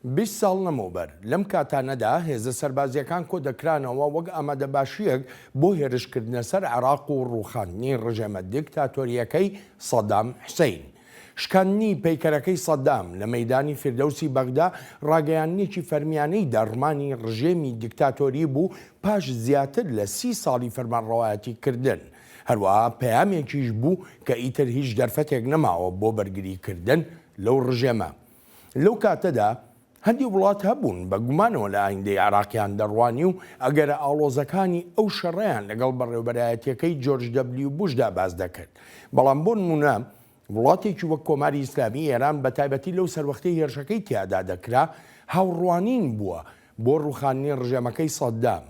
20 ساڵ لەمەوبەر لەم کاتانەدا هێزە سەربازیەکان کۆ دەکرانەوە وەک ئامادەباشیەک بۆ هێرشکردنە سەر عێراق و ڕووخاندنی ڕژێمە دیکتاتۆریەکەی سەدام حوسەین. شکاندنی پەیکەرەکەی سەدام لە مەیدانی فردەوسی بەغدا ڕاگەیانێکی فەرمیانەی دەڕمانی ڕژێمی دیکتاتۆری بوو پاش زیاتر لە 30 ساڵی فەرمانڕەوایەتی کردن. هەروەها پەیامێکیش بوو کە ئیتر هیچ دەرفەتێک نەماوە بۆ بەرگریکردن لەو ڕژێمە. لەو کاتەدا هەندی وڵات هەبوون بە گومانەوە لە ئایندەی عێراقیان دەڕوانی و ئەگەرە ئاڵۆزەکانی ئەو شەڕەیان لەگەڵ بەڕێوەبەرایەتیەکەی جۆرج دەبلیو بوشدا باز دەکرد. بەڵام بۆ نمونە وڵاتێکی وەک کۆماری ئیسلامی ئێران بە تایبەتی لەو سەروەختەی هێرشەکەی تیادا دەکرا هاوڕوانین بووە بۆ ڕووخاندنی ڕژێمەکەی سەدام.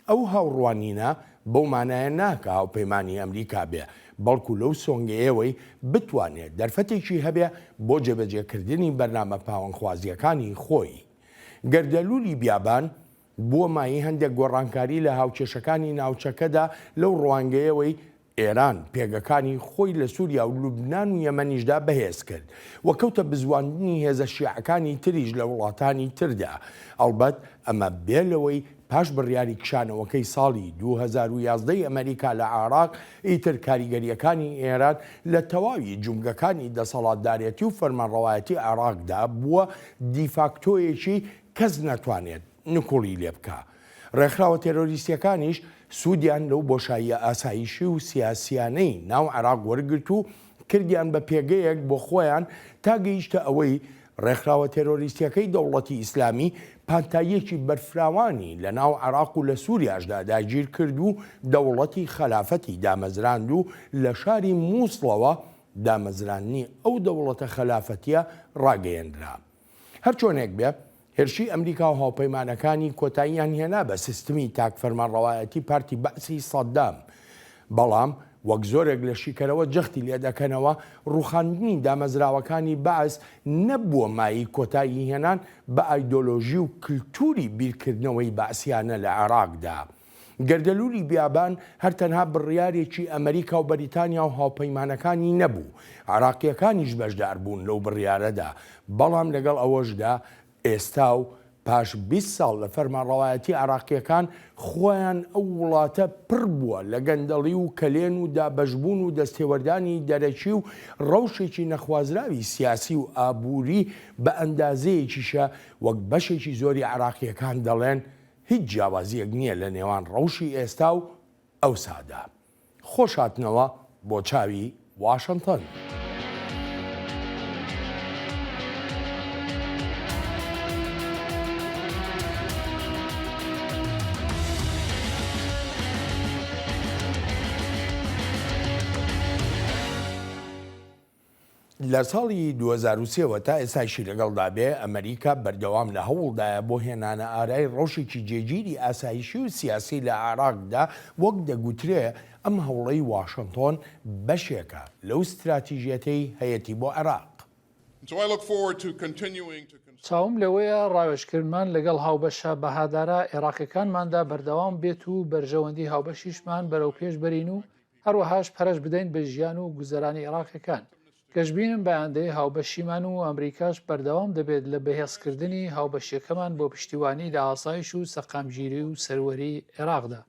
ئەو هاوڕوانینە بەو مانایە ناکە هاوپەیمانی ئەمریکا بێ، بەڵکو لەو سۆنگەیەوەی بتوانێت دەرفەتێکی هەبێ بۆ جێبەجێکردنی بەرنامە پاوەندخوازیەکانی خۆی. گەردەلوولی بیابان بووە مای هەندێک گۆڕانکاری لە هاوچێشەکانی ناوچەکەدا لەو ڕوانگەیەوەی ئێران پێگەکانی خۆی لە سووریا و لوبنان و یەمەنیشدا بەهێز کرد وەکەوتە بزواندنی هێزە شیعەکانی تریش لە وڵاتانی تردا. ئەڵبەت ئەمە بێلەوەی پاش بڕیاری کشانەوەکەی ساڵی 2011 ئەمریکا لە عێراق ئیتر کاریگەریەکانی ئێران لە تەواوی جومگەکانی دەسەڵاتدارێتی و فەرمانڕەوایەتی عێراقدا بووە دیفاکتۆیەکی کەس نەتوانێت نکوڵی لێ بکە. ڕێکخراوە تێرۆریستیەکانیش سوودیان لەو بۆشاییە ئاسایشی و سیاسیانەی ناو عێراق وەرگرت و کردیان بە پێگەیەک بۆ خۆیان تا گەیشتە ئەوەی ڕێکخراوە تێرۆریستیەکەی دەوڵەتی ئیسلامی پانتاییەکی بەرفراوانی لە ناو عێراق و لە سووریاشدا داگیر کرد و دەوڵەتی خەلافەتی دامەزراند و لە شاری مووسڵەوە دامەزرانی ئەو دەوڵەتە خەلافەتیە ڕاگەیەندرا. هەرچۆنێک بێ هێرشی ئەمریکا و هاوپەیمانەکانی کۆتاییان هێنا بە سیستمی تاک فەرمانڕەوایەتی پارتی بەعسی سەدام، بەڵام وەک زۆرێک لە شیکەرەوە جەختی لێ دەکەنەوە ڕووخاندنی دامەزراوەکانی بەعس نەبووە مایی کۆتایی هێنان بە ئایدۆلۆژی و کللتوری بیرکردنەوەی بەعسیانە لە عێراقدا. گەردەلوولی بیابان هەر تەنها بڕیارێکی ئەمریکا و بەریتانیا و هاوپەیمانەکانی نەبوو، عێراقیەکانیش بەشدار بوون لەو بڕیارەدا، بەڵام لەگەڵ ئەوەشدا ئێستا و پاش 20 ساڵ لە فەرمانڕەوایەتی عێراقیەکان خۆیان ئەو وڵاتە پڕ بووە لە گەندەڵی و کەلێن و دابەشبوون و دەستێوەردانی دەرەکی و ڕەوشێکی نەخوازراوی سیاسی و ئابووری بە ئەندازەیەکیشە وەک بەشێکی زۆری عێراقیەکان دەڵێن هیچ جیاوازیەک نییە لە نێوان ڕەوشی ئێستا و ئەو سادا. خۆش هاتنەوە بۆ چاوی واشنتن. لە ساڵی 2023 تا ئێستاشی لەگەڵدا بێ ئەمریکا بەردەوام لە هەوڵدایە بۆ هێنانە ئارای ڕەوشێکی جێگیری ئاسایشی و سیاسی لە عێراقدا وەک دەگوترێ ئەم هەوڵەی واشنتۆن بەشێکە لەو استراتیژیەتەی هەیەی بۆ عێراق. چاوم لەوەیە ڕاوێژکردمان لەگەڵ هاوبەشە بەهادارە عێراقیەکانماندا بەردەوام بێت و بەرژەوەندی هاوبەشیشمان بەرەو پێش بەرین و هەروەهاش پەرەش بدەین بە ژیان و گوزەرانی عێراقیەکان. گەشتبینم بەیاندەی هاوبەشیمان و ئەمریکاش بەردەوام دەبێت لە بەهێزکردنی هاوبەشیەکەمان بۆ پشتیوانی لە ئاسایش و سەقامگیری و سەروەری عێراقدا.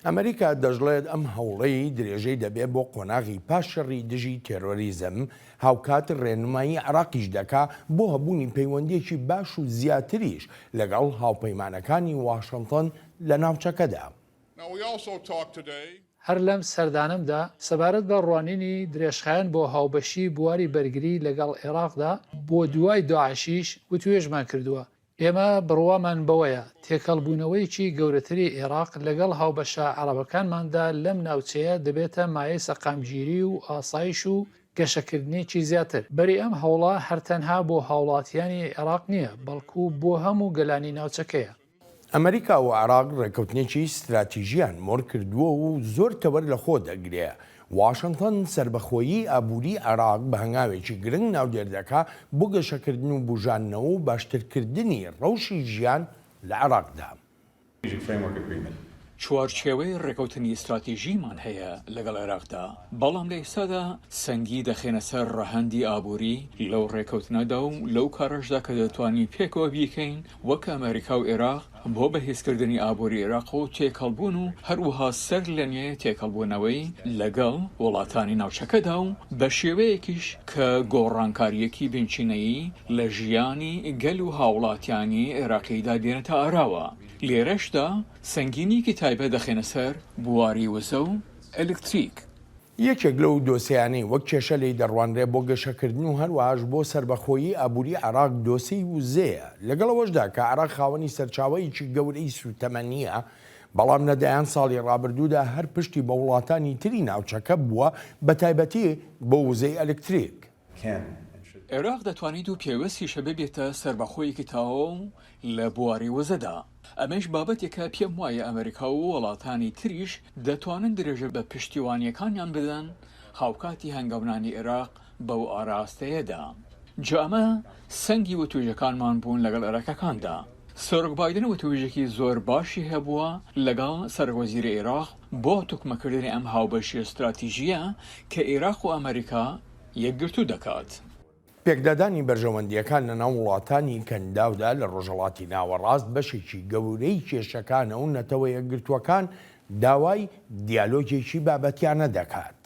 ئەمریکا دەژڵێت ئەم هەوڵەی درێژەی دەبێت بۆ قۆناغی پاششەڕی دژی تێرۆریزم هاوکات ڕێنمایی عێراقیش دەکا بۆ هەبوونی پەیوەندیەکی باش و زیاتریش لەگەڵ هاوپەیمانەکانی واشنتن لە ناوچەکەدا. هەر لەم سەردانمدا سەبارەت بە ڕوانینی درێژخایەن بۆ هاوبەشی بواری بەرگری لەگەڵ عێراقدا بۆ دوای داعشیش وتوێژمان کردووە. ئێمە بڕوامان بەوەیە تێکەڵبوونەوەیکی گەورەتری عێراق لەگەڵ هاوبەشە عەرەبەکانماندا لەم ناوچەیە دەبێتە مایەی سەقامگیری و ئاسایش و گەشەکردنێکی زیاتر. بەری ئەم هەوڵە هەرتەنها بۆ هاوڵاتیانی عێراق نییە، بەڵکو بۆ هەموو گەلانی ناوچەکەیە. ئەمریکا و عێراق ڕێکەوتنێکی استراتیژیان مۆر کردووە و زۆر تەوەر لە خۆ دەگرێ. واشنتن سربەخۆیی ئابووری عێراق بە هەنگاوێکی گرنگ ناودێردەکە بۆ گەشەکردن و بژاننەوە و باشترکردنی ڕەوشی ژیان لە عێراقدا. چوارچێوەی ڕێکەوتنی استراتیژیمان هەیە لەگەڵ عێراقدا، بەڵام لە ئێستادا سەنگی دەخێنە سەر ڕەهەندی ئابووری لەو ڕێکەوتنەدا و لەو کارەشدا کە دەتوانین پێکەوە بیکەین وەک ئەمریکا و عێراق بۆ بەهێزکردنی ئابووری عێراق و تێکەڵبوون و هەروەها سەر لەنوێ تێکەڵبوونەوەی لەگەڵ وڵاتانی ناوچەکەدا و بە شێوەیەکیش کە گۆڕانکاریەکی بنچینەیی لە ژیانی گەل و هاوڵاتیانی عێراقیدا دێنێتە ئاراوە. لێرەشدا سەنگینیکی تایبەت دەخێنە سەر بواری وزە و ئەلکتریک. یەکێک لەو دۆسیانەی وەک کێشە لی دەڕوانرێ بۆ گەشەکردن و هەروەهاش بۆ سربەخۆیی ئابووری عێراق دۆسەی وزەیە، لەگەڵەوەشدا کە عێراق خاوەنی سەرچاوەیەکی گەورەی سوتەمەنیە، بەڵام لەدایان ساڵی ڕابردوودا هەر پشتی بە وڵاتانی تری ناوچەکە بووە، بە تایبەتی بۆ وزەی ئەلکتریک. عێراق دەتوانێت و پێوەستیشە ببێتە سربەخۆیەکی تاوە لە بواری وزەدا. ئەمەش بابەتێکە پێم وایە ئەمریکا و وڵاتانی تریش دەتوانن درێژە بە پشتیوانیەکانیان بدەن هاوکاتی هەنگاونانی عێراق بەو ئاراستەیەدا. جا ئەمە سەنگی وتوێژەکانمان بوون لەگەڵ عێراقەکاندا. سەرۆک بایدن وتوێژێکی زۆر باشی هەبووە لەگەڵ سەرۆکوەزیری عێراق بۆ توکمەکردنی ئەم هاوبەشی استراتیژیە کە عێراق و ئەمریکا یەکگرتو دەکات. پێکدادانی بەرژەوەندیەکان لەناو وڵاتانی کەنداودا لە ڕۆژهەڵاتی ناوەڕاست بەشێکی گەورەی کێشەکانە و نەتەوە یەکگرتووەکان داوای دیالۆگێکی بابەتیانە دەکات.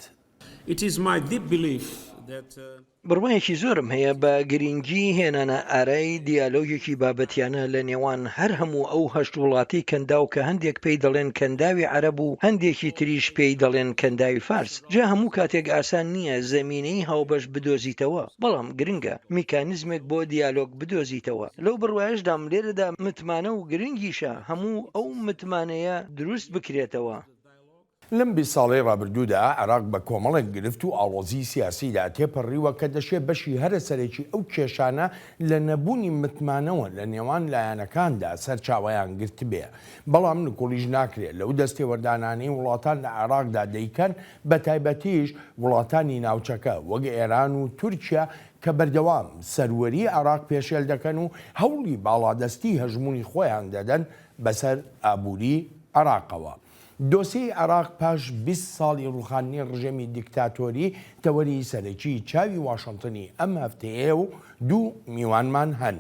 بڕوایەکی زۆرم هەیە بە گرنگی هێنانە ئارای دیالۆگێکی بابەتیانە لە نێوان هەر هەموو ئەو هەشت وڵاتی کەنداو کە هەندێک پێی دەڵێن کەنداوی عەرەب و هەندێکی تریش پێی دەڵێن کەنداوی فارس. جا هەموو کاتێک ئاسان نییە زەمینەی هاوبەش بدۆزیتەوە، بەڵام گرنگە میکانیزمێک بۆ دیالۆگ بدۆزیتەوە. لەو بڕوایشدام لێرەدا متمانە و گرنگیشە هەموو ئەو متمانەیە دروست بکرێتەوە. لەم 20 ساڵەی ڕابردوودا عێراق بە کۆمەڵێک گرفت و ئاڵۆزی سیاسیدا تێپەڕیوە کە دەشێت بەشی هەرە سەرێکی ئەو کێشانە لە نەبوونی متمانەوە لە نێوان لایەنەکاندا سەرچاوەیان گرت بێ. بەڵام نکۆڵیش ناکرێت لەو دەستێوەردانانەی وڵاتان لە عێراقدا دەیکەن، بە تایبەتیش وڵاتانی ناوچەکە وەک ئێران و تورکیا کە بەردەوام سەروەری عێراق پێشێل دەکەن و هەوڵی باڵادەستی هەژمونی خۆیان دەدەن بەسەر ئابووری عێراقەوە. دۆسیی عێراق پاش 20 ساڵی ڕوخاندنی ڕژێمی دیکتاتۆری تەوەری سەرەکی چاوی واشنتنی ئەم هەفتەیە و دوو میوانمان هەن.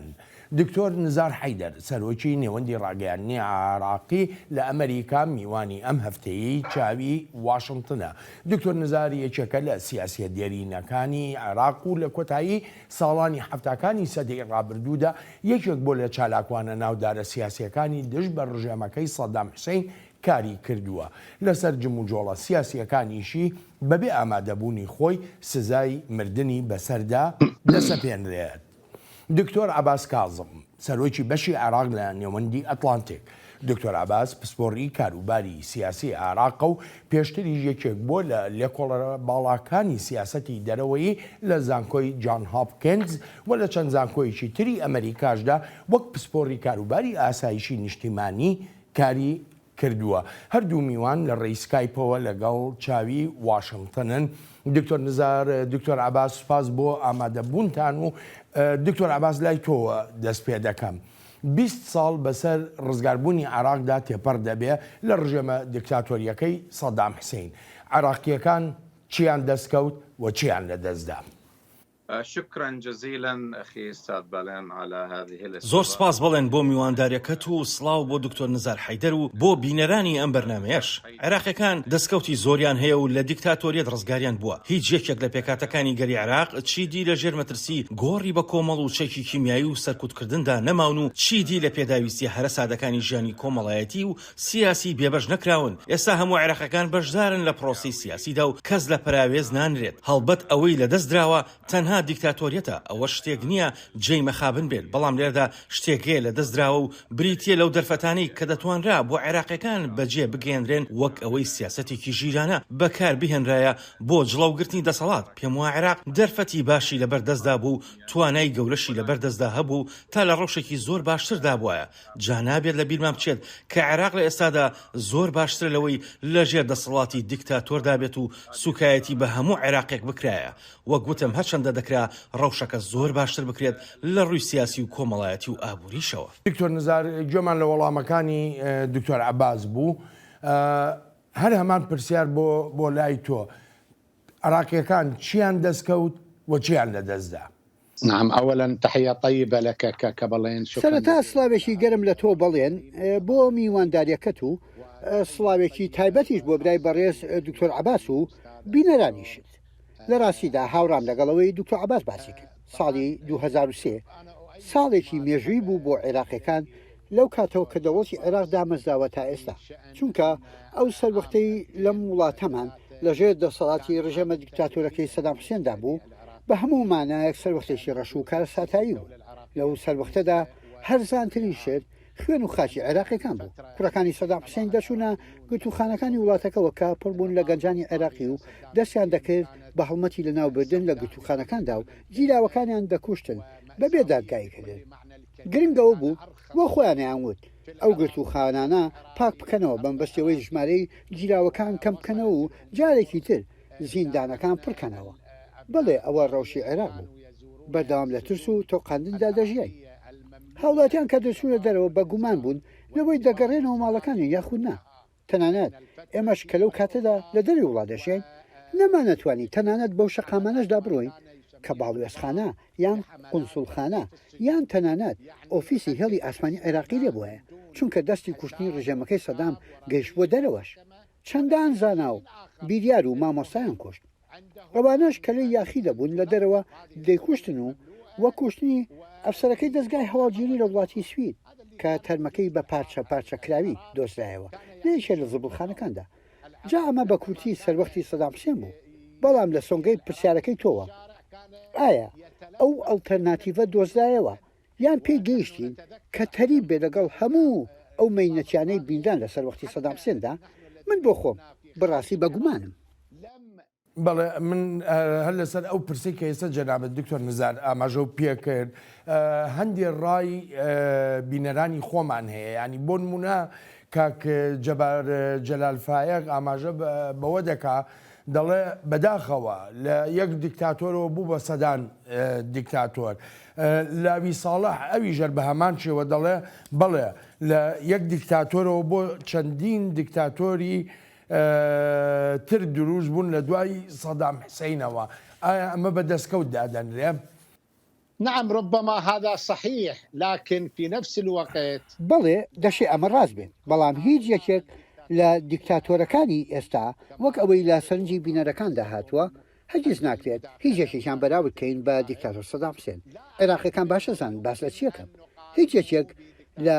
دکتۆر نزار حەیدەر سەرۆکی نێوەندی ڕاگەیاندنی عێراقی لە ئەمریکا میوانی ئەم هەفتەیەی چاوی واشنتنە. دکتۆر نزار یەکێکە لە سیاسیە دێرینەکانی عێراق و لە کۆتایی ساڵانی هەفتەکانی سەدەی ڕابردوودا یەکێک بۆ لە چالاکوانە ناودارە سیاسیەکانی دژ بە ڕژێمەکەی سەدام حوسێین کاری کردووە. لەسەر جموجۆڵە سیاسیەکانیشی بەبێ ئامادەبوونی خۆی سزای مردنی بەسەردا دەسەپێنرێت. دکتۆر عەباس کاظم سەرۆکی بەشی عێراق لە نێوەندی ئەتلانتیک. دکتۆر عەباس پسپۆڕی کاروباری سیاسی عێراق و پێشتری یەکێک بۆ لە لێکۆڵە باڵاکانی سیاسەتی دەرەوەی لە زانکۆی جان هاپکینز و لە چەند زانکۆیەکی تری ئەمریکاشدا وەک پسپۆڕی کاروباری ئاسایشی نیشتیمانی کاری کردووە. هەردوو میوان لە ڕێیسکایپەوە لەگەڵ چاوی واشنتنن. دکتۆر نزار، دکتۆر عەباس سوپاس بۆ ئامادەبوونتان و دکتۆر عەباس لای تۆوە دەست پێ دەکەم. 20 ساڵ بەسەر ڕزگاربوونی عێراقدا تێپەر دەبێ لە ڕژێمە دیکتاتۆریەکەی سەدام حوسێین. عێراقیەکان چیان دەستکەوت و چیان لەدەستدا؟ شكرا جزيلا أخي أستاذ بەڵێن على هذه زۆر سپاس بڵێن بۆ میوانداریەکەت و سڵاو بۆ دکتۆر نزار حەیدەر و بۆ بینەرانی ئەم بەرنامەیەش. عێراقیەکان دەستکەوتی زۆریان هەیە و لە دیکتاتۆریەت ڕزگاریان بووە. هیچ یەکێک لە پێکاتەکانی گەری عێراق چیدی لە ژێر مەترسی گۆڕی بە کۆمەڵ و چەکی کیمیایی و سەرکوتکردندا نەماون و چیدی لە پێداویستی هەرە سادەکانی ژیانی کۆمەڵایەتی و سیاسی بێبەش نەکراون. ئێستا هەموو عێراقیەکان بەشدارن لە پرۆسی سیاسیدا و کەس لە پراوێز نانرێت. هەڵبەت ئەوەی لەدەست درراوە تەنها دیکتاتۆریەتە. ئەوە شتێک نییە جێی مەخابن بێت، بەڵام لێردا شتێکەیە لە دەستدراوە و بریتیە لەو دەرفەتانەی کە دەتوانرا بۆ عێراقیەکان بەجێ بگەێنرێن وەک ئەوەی سیاسەتێکی ژیرانە بەکار بهێنرایە بۆ جڵەوگرتنی دەسەڵات. پێم وایە عێراق دەرفەتی باشی لەبەردەستدا بوو، توانای گەورەشی لەبەردەستدا هەبوو تا لە ڕەوشێکی زۆر باشتردا بووایە. جا نابێت لە بیرمان بچێت کە عێراق لە ئێستادا زۆر باشتر لەوەی لەژێر دەسەڵاتی دیکتاتۆردا بێت و سوکایەتی بە هەموو عێراقێک بکرایە. وەک گوتم هەرچەندە دەکرا ڕەوشەکە زۆر باشتر بکرێت لە ڕووی سیاسی و کۆمەڵایەتی و ئابووریشەوە. دکتۆر نزار، گوێمان لە وەڵامەکانی دکتۆر عەباس بوو. هەر هەمان پرسیار بۆ لای تۆ عراقیەکان چیان دەستکەوت و چیان لەدەستدا؟ نعم أولا تحية طيبة لك كبلين شكرا. سەرەتا سڵاوێکی گەرم لە تۆ بەڵێن بۆ میوانداریەکەت و سڵاوێکی تایبەتیش بۆ برای بەڕێز دکتۆر عەباس و بینەرانیشت. لە ڕاستیدا هاوڕام لەگەڵەوەی دکتۆر عەباس باسی کرد. ساڵی 2003 ساڵێکی مێژووی بوو بۆ عێراقیەکان لەو کاتەوە کە دەوڵەتی عێراق دامەزراوە تا ئێستا، چونکە ئەو سەروەختەی لەم وڵاتەمان لەژێر دەسەڵاتی ڕژەمە دیکتاتۆرەکەی سەدام حوسێندا بوو بە هەموو مانایەک سەروەختێکی ڕەش و کارە ساتایی بوو. لەو سەروەختەدا هەرزانترین شت خوێن و خاچی عێراقیەکان بوو. کوڕەکانی سەدام حوسێن دەچوونە گرتوخانەکانی وڵاتەکەەوە کە پڕبوون لە گەنجانی عێراقی و دەستیان دەکرد بە هەڵمەتی لە ناوبردن لە گرتوخانەکاندا و جیراوەکانیان دەکوشتن بەبێ دادگایکردن. گرنگەوە بوو بۆ خۆیانیان وت ئەو گرتوخانانە پاک بکەنەوە بەمبەستەوەی ژمارەی جیراوەکان کەم بکەنەوە و جارێکی تر زیندانەکان پڕکەنەوە. بەڵێ ئەوە ڕەوشی عێراق بوو. بەردەوام لە ترس و تۆقاندندا دەژیای. هاوڵاتیان کە دەچوونە دەرەوە بە گومان بوون لەوەی دەگەڕێنەوە ماڵەکانی یاخود نا. تەنانەت ئێمەش کە لەو کاتەدا لە دەری وڵات دەژین نەمانەتوانی تەنانەت بەو شەقامانەشدا بڕۆین کە باڵوێزخانە یان قونسوڵخانە یان تەنانەت ئۆفیسی هێڵی ئاسمانی عێراقی لێ بووە، چونکە دەستی کوشتنی ڕژەمەکەی سەدام گەیشت بۆ دەرەوەش. چەندان زانا و بیریار و مامۆستایان کوشت. ڕەوانەش کە لەی یاخی دەبوون لە دەرەوە دەیکوشتن و وە کوشتنی ئەفسەرەکەی دەستگای هەواڵگیری لە وڵاتی سوید کە تەرمەکەی بە پارچە پارچەکراوی دۆزرایەوە لێشێ لە زبڵخانەکاندا. جا ئەمە بە کورتی سەروەختی سەدام حوسێن بوو. بەڵام لە سۆنگەی پرسیارەکەی تۆوە ئایا ئەو ئەڵتەرناتیڤە دۆزرایەوە یان پێی گەیشتین کە تەریب بێ لەگەڵ هەموو ئەو مەینەتیانەی بیندان لە سەروەختی سەدام حوسێندا؟ من بۆ خۆم بەڕاستی بەگومانم. بەڵێ من هەر لەسەر ئەو پرسی کە ئێستا جەنابەت دکتۆر نزار ئاماژە و پێ کرد هەندێ ڕای بینەرانی خۆمان هەیە، ینی بۆ نمونە کاک جەبار جەلال فایەق ئاماژە بەوە دەکا دەڵێ بەداخەوە لە یەک دیکتاتۆرەوە بوو بە سەدان دیکتاتۆر. لاوی ساڵح ئەوی ژەر بە هەمان شێوە دەڵێ بەڵێ لە یەک دیکتاتۆرەوە بۆ چەندین دیکتاتۆری تر دروست بوون لە دوای سەدام حوسێنەوە. ئایا ئەمە بە دەستکەوت دادەنرێ؟ نعم ربما هذا صحيح لكن في نفس الوقت بەڵێ دەشێ ئەمە ڕاست بێت، بەڵام هیچ یەکێک لە دیکتاتۆرەکانی ئێستا وەک ئەوەی لە سەرنجی بینەرەکاندا هاتووە هەرگیز ناکرێت هیچ یەکێکیان بەراورد بکەین بە دیکتاتۆر سەدام حوسێن. عێراقیەکان باشەزان باس لە چیەکەم. هیچ یەکێک لە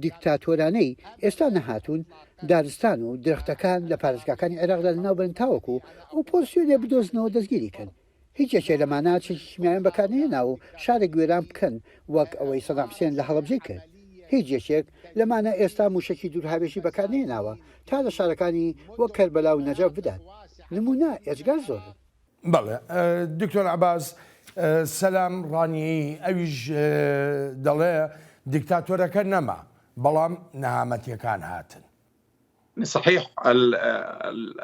دیکتاتۆرانەی ئێستا نەهاتوون دارستان و درەختەکان لە پارێزگاکانی عێراقدا لەناوبرن تاوەکو ئەو پۆلیسیۆنێ بدۆزنەوە دەستگیری کەن. هیچ یەکێ لەمانە چێکی کیمیایان بەکارهێنا و شارێک گوێران بکەن وەک ئەوەی سەدام حوسێن لە هەڵەبجەی کرد. هیچ یەکێک لەمانە ئێستا موشکی دوورهاوێژی بەکارهێناوە تا لە شارەکانی وەک کەربەلا و نەجەف بدات. نمونە ئێجگار زۆر. بەڵێ دکتۆر عەباس سەلام ڕانیایی ئەویش دەڵێ دیکتاتۆرەکە نەما بەڵام نەهامەتیەکان هاتن. صحيح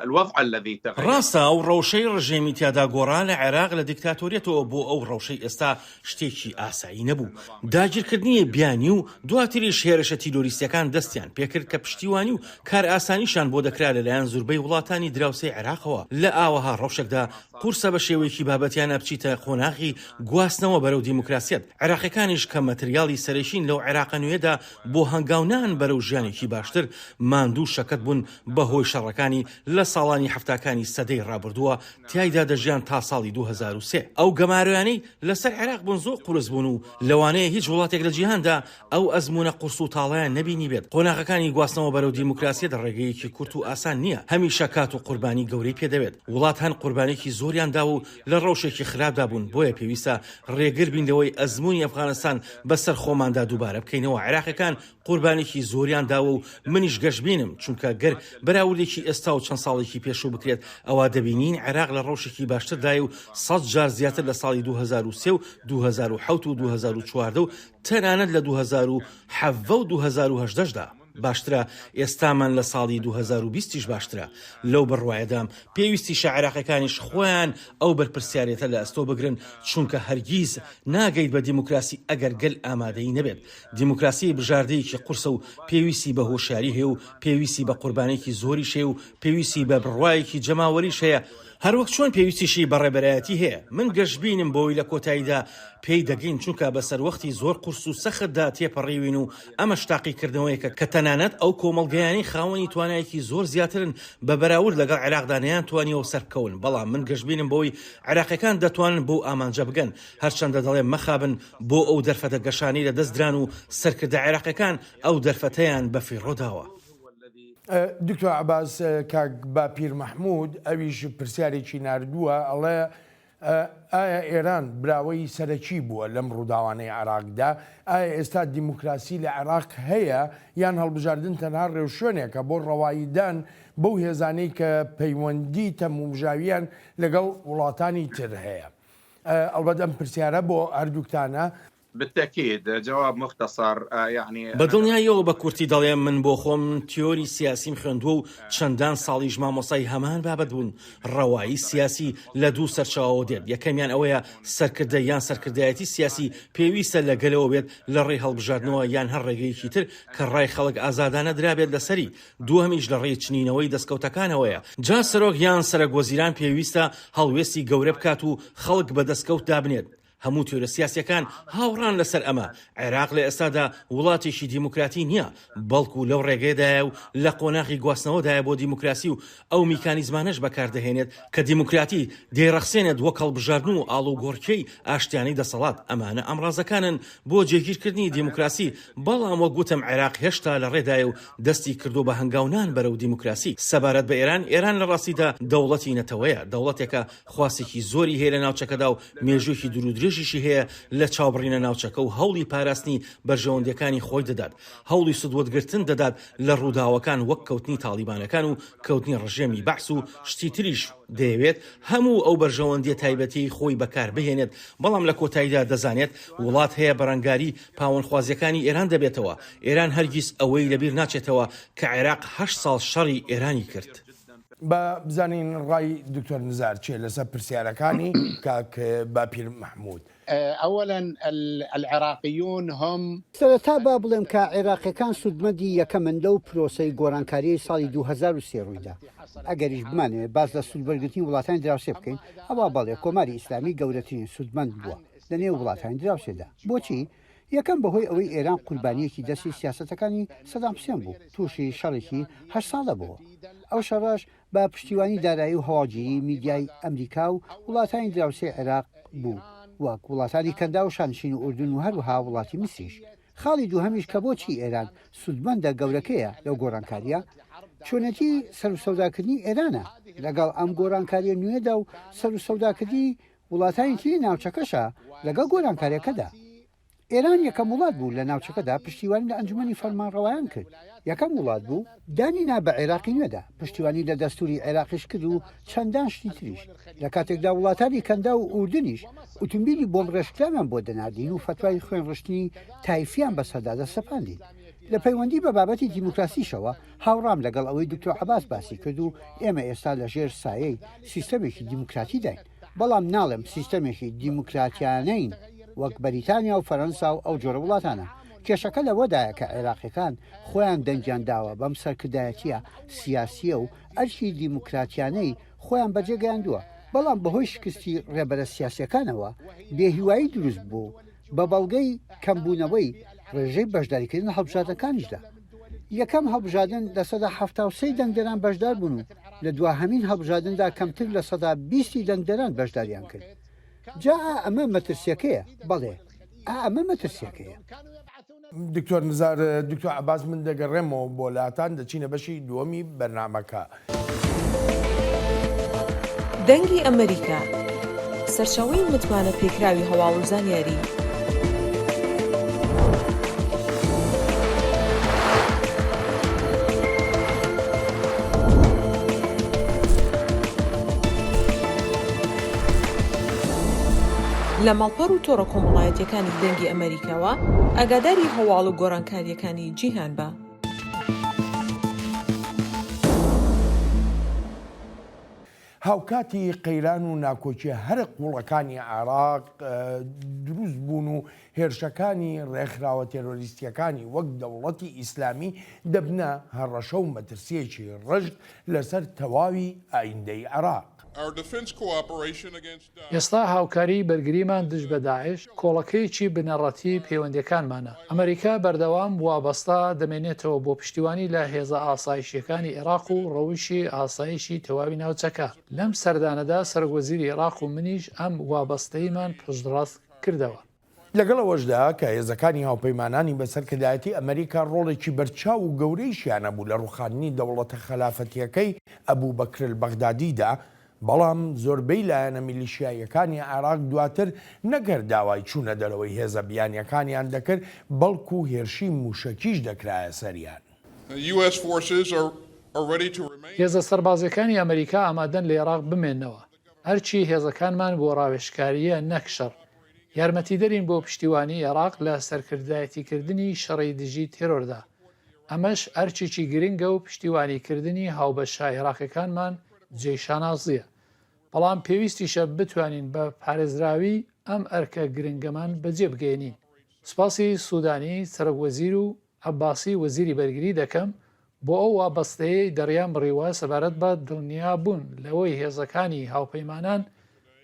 الوضع الذي تغير ڕاستە ئەو ڕەوشەی ڕژێمی تیادا گۆڕا لە عێراق لە دیکتاتۆریەتەوە بۆ ئەو ڕەوشەی ئێستا شتێکی ئاسایی نەبوو. داگیرکردنی بیانی و دواتریش هێرشە تیرۆریستەکان دەستیان پێکرد کە پشتیوانی و کار ئاسانیشان بۆ دەکرا لەلایەن زۆربەی وڵاتانی دراوسەی عێراقەوە. لە ئاوەها ڕەوشێکدا قورسە بە شێوەیەکی بابەتیانە بچیتە قۆناغی گواستنەوە بەرەو دیموکراسیەت. عێراقیەکانیش کە مەتریاڵی سەرەشین لەو عێراقە نوێدا بۆ هەنگاونان بەرەو ژیانێکی باشتر ماندوو شەکەت بوون بەهۆی شەڕەکانی لە ساڵانی هەفتاکانی سەدەی ڕابردووە تیایدا دەژیان تا ساڵی 2003. ئەو گەمارویانەی لەسەر عێراق بوون زۆر قورس بوون و لەوانەیە هیچ وڵاتێک لە جیهاندا ئەو ئەزمونە قورس و تاڵیان نەبینی بێت. قۆناغەکانی گواستنەوە بەرەو دیموکراسیەت ڕێگەیەکی کورت و ئاسان نییە، هەمیشە کات و قوربانی گەورەی پێدەوێت. وڵات هەن قوربانێکی زۆریان دا و لە ڕەوشێکی خراپدا بوون، بۆیە پێویستە ڕێگر بینەوەی ئەزمموی ئەفغانستان بەسەر خۆماندا دووبارە بکەینەوە. عێراقیەکان قوربانێکی زۆریان داوە و منیش گەشت بینم، چونکە گەر بەراوردێکی ئێستا و چەند ساڵێکی پێشوو بکرێت ئەوە دەبینین عێراق لە ڕەوشێکی باشتردای و 100 جار زیاتر لە ساڵی 2003 و 2007 و 2014 و تەنانەت لە 2007 و 2018دا. باشترە ئێستامان لە ساڵی 2020 باشترە لەو بڕواایەدام پێویستی عێراقیەکانیش خۆیان ئەو بەرپرسیارەتە لە ئەستۆ بگرن چونکە هەرگیز ناگەیت بە دیموکراسی ئەگەر گەل ئامادەی نەبێت دیموکراسی بژاردەیەکی قورسە و پێویستی بە هۆشیاری هەیە و پێویستی بە قوربانێکی زۆری شێ و پێویستی بە بڕواایەکی جەماوەریش هەیە هەروەک چۆن پێویستیشی بەڕێبەرایەتی هەیە من گەشتبینم بۆی لە کۆتاییدا پێی دەگەین چونکە بەسەر وەختی زۆر قورس و سەختدا تێپەڕیوین و ئەمە شتاقیکردنەوەیەکە کە تەنانەت ئەو کۆمەڵگەیانی خاوەنی توانایەکی زۆر زیاترن بە بەراورد لەگەڵ عێراقدانیان توانیەوە سەرکەون بەڵام من گەشتبینم بۆی عێراقیەکان دەتوانن بۆ ئامانجە بگەن هەرچەندە دەڵێ مەخابن بۆ ئەو دەرفەتە گەشانی لە دەستدران و سەرکردە عێراقیەکان ئەو دەرفەتەیان بەفیڕۆداوە. دکتۆر عەباس کاک باپیر مەحموود ئەویش پرسیارێکی ناردووە ئەڵێ ئایا ئێران براوەی سەرەکی بووە لەم ڕووداوانەی عێراقدا ئایا ئێستا دیموکراسی لە عێراق هەیە یان هەڵبژاردن تەنها ڕێوشوێنێکە بۆ ڕەواییدان بەو هێزانەی کە پەیوەندی تەمومژاویان لەگەڵ وڵاتانی تر هەیە ئەلبەت ئەم پرسیارە بۆ هەردووکتانە بالتأكيد جواب مختصر يعني بەدڵنیایەوە بە کورتی دەڵێم من بۆ خۆم تیۆری سیاسیم خوێندووە و چەندان ساڵیش مامۆسای هەمان بابەت بوون ڕەوایی سیاسی لە دوو سەرچاوەوە دێت یەکەمیان ئەوەیە سەرکردە یان سەرکردایەتی سیاسی پێویستە لەگەلەوە بێت لە ڕێی هەڵبژاردنەوە یان هەر ڕێگەیەکی تر کە ڕای خەڵک ئازادانە درابێت لەسەری دووهەمیش لە ڕێی چنینەوەی دەستکەوتەکانەوەیە جا سەرۆک یان سەرۆکوەزیران پێویستە هەڵوێستی گەورە بکات و خەڵک بە دەستکەوت دابنێت هەموو تیۆرە سیاسیەکان هاوڕان لەسەر ئەمە عێراق لە ئێستادا وڵاتێکی دیموکراتی نییە بەڵکو لەو ڕێگەیەدایە و لە قۆناغی گواستنەوەدایە بۆ دیموکراسی و ئەو میکانیزمانەش بەکاردەهێنێت کە دیموکراتی دێڕەخسێنێت وەک هەڵبژاردن و ئاڵوگۆڕکەی ئاشتیانی دەسەڵات ئەمانە ئەمڕازەکانن بۆ جێگیرکردنی دیموکراسی بەڵام وەک گوتم عێراق هێشتا لە ڕێدایە و دەستی کردو بە هەنگاونان بەرەو دیموکراسی سەبارەت بە ئێران لە ڕاستیدا دەوڵەتی نەتەوەیە دەوڵەتێکە خواستێکی زۆری هەیە لە ناوچەکەدا و مێژوویەکی درودرێژیشی هەیە لە چاوبڕینە ناوچەکە و هەوڵی پاراستنی بەرژەوەندەکانی خۆی دەدات هەوڵی سودوەتگرتن دەدات لە ڕووداوەکان وەک کەوتنی تاڵیبانەکان و کەوتنی ڕژێمی بەحس و شتی تریش دەیەوێت هەموو ئەو بەرژەوەندی تایبەتی خۆی بەکار بهێنێت بەڵام لە کۆتاییدا دەزانێت وڵات هەیە بەڕەنگاری پاوەندخوازیەکانی ئێران دەبێتەوە ئێران هەرگیز ئەوەی لەبیر ناچێتەوە کە عێراق 8 ساڵ شەڕی ئێرانی کرد. بە بزانین ڕای دکتۆر نزار چێ لەسەر پرسیارەکانی کاک باپیر مەحموود. أولا العراقيون هم سەرەتا با بڵێم کە عێراقیەکان سودمەندی یەکەمن لەو پرۆسەی گۆڕانکاریی ساڵی 2023 ڕوویدا ئەگەریش بمانێت باز لە سودبەرگرتنی وڵاتانی دراوسێ بکەین ئەوە بەڵێ کۆماری ئیسلامی گەورەترین سودمەند بووە لە نێو وڵاتانی دراوسێدا بۆچی یەکەم بەهۆی ئەوەی ئێران قوربانیەکی دەستی سیاسەتەکانی سەدام حوسێن بوو تووشی شەڕێکی 8 ساڵە بووە ئەو شەڕەش بە پشتیوانی دارایی و هەواڵگیری میدیای ئەمریکا و وڵاتانی دراوسێ عێراق بوو وەک وڵاتانی کەندا و شانشین و ئوردون و هەروها وڵاتی میسریش خاڵی دووهەمیش کە بۆچی ئێران سودمەندە گەورەکەیە لەو گۆڕانکاریە چۆنەتی سەر و سەوداکردنی ئێرانە لەگەڵ ئەم گۆڕانکاریە نوێدا و سەر و سەوداکردی وڵاتانی تری ناوچەکەشە لەگەڵ گۆڕانکاریەکەدا ئێران یەکەم وڵات بوو لە ناوچەکەدا پشتیوانی لە ئەنجومەنی فەرمانڕەوایان کرد یەکەم وڵات بوو دانینا بە عێراقی نوێدا پشتیوانی لە دەستوری عێراقیش کرد و چەندان شتی تریش لە کاتێکدا وڵاتانی کەندا و ئوردنیش ئۆتۆمبیلی بۆم ڕێشکرامان بۆ دەناردین و فتوای خوێن ڕشتنی تایفیان بەسەردا دەسەپاندین لە پەیوەندی بە بابەتی دیموکراسیشەوە هاوڕام لەگەڵ ئەوەی دکتۆر عەباس باسی کرد و ئێمە ئێستا لە ژێر سایەی سیستەمێکی دیموکراتی داین بەڵام ناڵێم سیستەمێکی دیموکراتیانەین وەک بەریتانیا و فەرەنسا و ئەو جۆرە وڵاتانە کێشەکە لەوەدایە کە عێراقیەکان خۆیان دەنجیان داوە بەم سەرکردایەتیە سیاسیە و ئەرکی دیموکراتیانەی خۆیان بەجێگەیاندووە بەڵام بەهۆی شکستی ڕێبەرە سیاسیەکانەوە بێهیوایی دروست بوو بە بەڵگەی کەمبوونەوەی ڕێژەی بەشداریکردن هەڵبژاردنەکانیشدا یەکەم هەڵبژاردن لە سەدا 73 دەنگدەران بەشدار بوون و لە دواهەمین هەڵبژاردندا کەمتر لە سەدا 20 دەنگدەران بەشداریان کرد جا ئەمە مەترسیەکەیە بەڵێ ئەمە مەترسیەکەیە دکتۆر نزار دکتۆر عەباس من دەگەڕێمەوە بۆ لاتان دەچینە بەشی دووەمی بەرنامەکە دەنگی ئەمریکا سەرچاوەی متمانە پێکراوی هەواڵ و زانیاری لە ماڵپەڕ و تۆڕە کۆمەڵایەتیەکانی دەنگی ئەمریکاوە ئاگاداری هەواڵ و گۆڕانکاریەکانی جیهان بە هاوکاتی قەیران و ناکۆچی هەر قوڵەکانی عێراق دروست بوون و هێرشەکانی ڕێکخراوە تێرۆریستیەکانی وەک دەوڵەتی ئیسلامی دەبنە هەڕەشە و مەترسیەکی ڕژد لەسەر تەواوی ئایندەی عێراق. ئێستا هاوکاری بەرگریمان دژ بە داعش کۆڵەکەیکی بنەڕەتی پەیوەندیەکانمانە. ئەمریکا بەردەوام وابەستا دەمێنێتەوە بۆ پشتیوانی لە هێزە ئاسایشیەکانی عێراق و ڕەوشی ئاسایشی تەواوی ناوچەکە. لەم سەردانەدا سەرۆکوەزیری عێراق و منیش ئەم وابەستەیمان پشتڕاست کردەوە. لەگەڵەوەشدا کە هێزەکانی هاوپەیمانانی بەسەرکردایەتی ئەمریکا ڕۆڵێکی بەرچاو و گەورەیشیانە بوو لە ڕووخاندنی دەوڵەتە خەلافەتیەکەی ئەبوو بەکر البەغدادیدا، بەڵام زۆربەی لایەنە میلیشیایەکانی عێراق دواتر نەگەر داوای چوونە دەرەوەی هێزە بیانیەکانیان دەکرد، بەڵکو هێرشی موشەکیش دەکرایە سەریان. هێزە سەربازەکانی ئەمریکا ئامادەن لە عێراق بمێنەوە، هەرچی هێزەکانمان بۆ ڕاوێژکاریە نەکشەڕ. یارمەتیدەرین بۆ پشتیوانی عێراق لە سەرکردایەتیکردنی شەڕی دژی تێرۆردا. ئەمەش ئەرچێکی گرنگە و پشتیوانیکردنی هاوبەشە عێراقیەکانمان جێشانازیە. بەڵام پێویستیشە بتوانین بە پارێزراوی ئەم ئەرکە گرنگەمان بەجێ بگەێنین. سوپاسی سوودانی سەرۆکوەزیر و عەباسی وەزیری بەرگری دەکەم بۆ ئەو وابەستەیەی دەڕیان بڕیوە سەبارەت بە دڵنیابوون لەوەی هێزەکانی هاوپەیمانان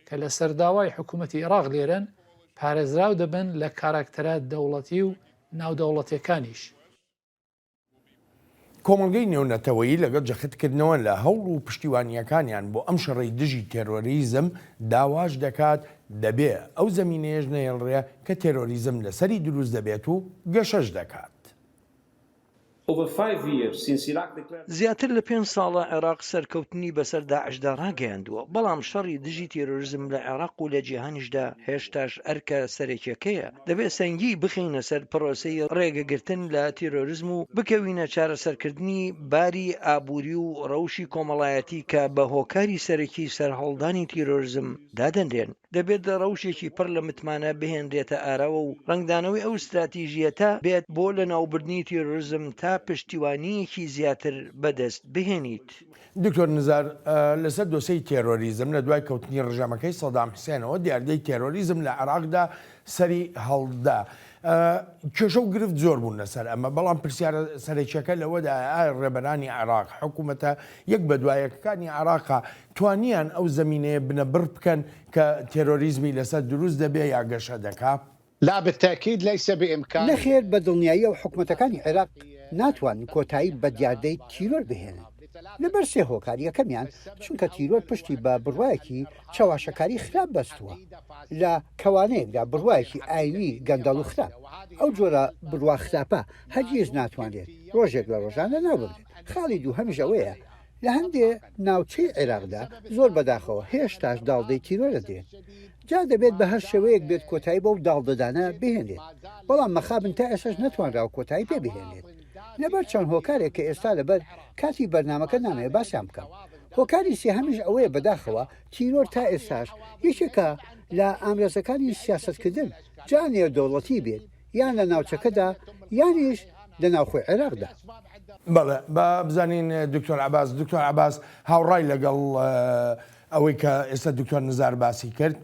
کە لە سەرداوای حکوومەتی عێراق لێرن پارێزراو دەبن لە کاراکتەرە دەوڵەتی و ناودەوڵەتیەکانیش. کۆمەلگەی نێونەتەوەیی لەگەڵ جەختکردنەوە لە هەوڵ و پشتیوانیەکانیان بۆ ئەم شەڕەی دژی تێرۆریزم داواش دەکات دەبێ ئەو زەمینەیەش نەیەڵڕێ کە تێرۆریزم لەسەری دروست دەبێت و گەشەش دەکات. زیاتر لە 5 ساڵە عێراق سەرکەوتنی بەسەر داعشدا ڕاگەیاندووە، بەڵام شەڕی دژی تێرۆریزم لە عێراق و لە جیهانیشدا هێشتاش ئەرکە سەرێکیەکەیە. دەبێت سەنگی بخینە سەر پرۆسەی ڕێگەگرتن لە تیرۆریزم و بکەوینە چارەسەرکردنی باری ئابووری و ڕەوشی کۆمەڵایەتی کە بە هۆکاری سەرەکی سەرهەڵدانی تیرۆریزم دادەنرێن. دەبێت ڕەوشێکی پڕ لە متمانە بهێنرێتە ئارەوە و ڕنگدانەوەی ئەو استراتیژیەتە بێت بۆ لە ناوبردنی تیرۆریزم تا پشتیوانیەکی زیاتر بەدەست بهێنیت. دکتۆر نزار، لەسەر دۆسەی تێرۆریزم لە دوای کەوتنی ڕژەمەکەی سەدام حوسێنەوە دیاردەی تێرۆریزم لە عێراقدا سەری هەڵدا. کێشە و گرفت زۆر بوون لەسەر ئەمە، بەڵام پرسیارە سەرەکیەکە لەوەدا ڕێبەرانی عێراق حکوومەتە یەک بە دوایەکانی عێراقا توانیان ئەو زەمینەیە بنەبڕ بکەن کە تێرۆریزمی لەسەر دروست دەبێ یا گەشە دەکا؟ لا بالتأكيد ليس بإمكان. نەخێر بە دڵنیایی و حکوومەتەکانی عێراق ناتوانن کۆتایی بە دیاردەی تیرۆر بهێنن لەبەر سێ هۆکاریەکەمیان، چونکە تیرۆر پشتی بە بڕوایەکی چاواشەکاری خراپ بەستووە لە کەوانەیەکدا بڕوایەکی ئاینی گەندەڵ و خراپ. ئەو جۆرە بڕوا خراپە هەرگیز ناتوانێت ڕۆژێک لە ڕۆژانە ناوبردێت. خاڵی دوو هەمیش ئەوەیە لە هەندێ ناوچەی عێراقدا زۆر بەداخەوە هێشتاش داڵدەی تیرۆرە دێت. جا دەبێت بە هەر شێوەیەک بێت کۆتایی بەو داڵدەدانە بهێنێت، بەڵام مەخابن تا ئێساش نەتوانراوە کۆتایی پێ بهێنێت لەبەر چەند هۆکارێک کە ئێستا لەبەر کاتی بەرنامەکە نامەیە باسییان بکەم. هۆکاری سێهەمیش ئەوەیە بەداخەوە تیرۆر تا ئێستاش یەکێکە لە ئامرازەکانی سیاسەتکردن، جا نێودەوڵەتی بێت یان لە ناوچەکەدا یانیش لە ناوخۆی عێراقدا. بەڵێ با بزانین دکتۆر عەباس، دکتۆر عەباس هاوڕای لەگەڵ ئەوەی کە ئێستا دکتۆر نزار باسی کرد.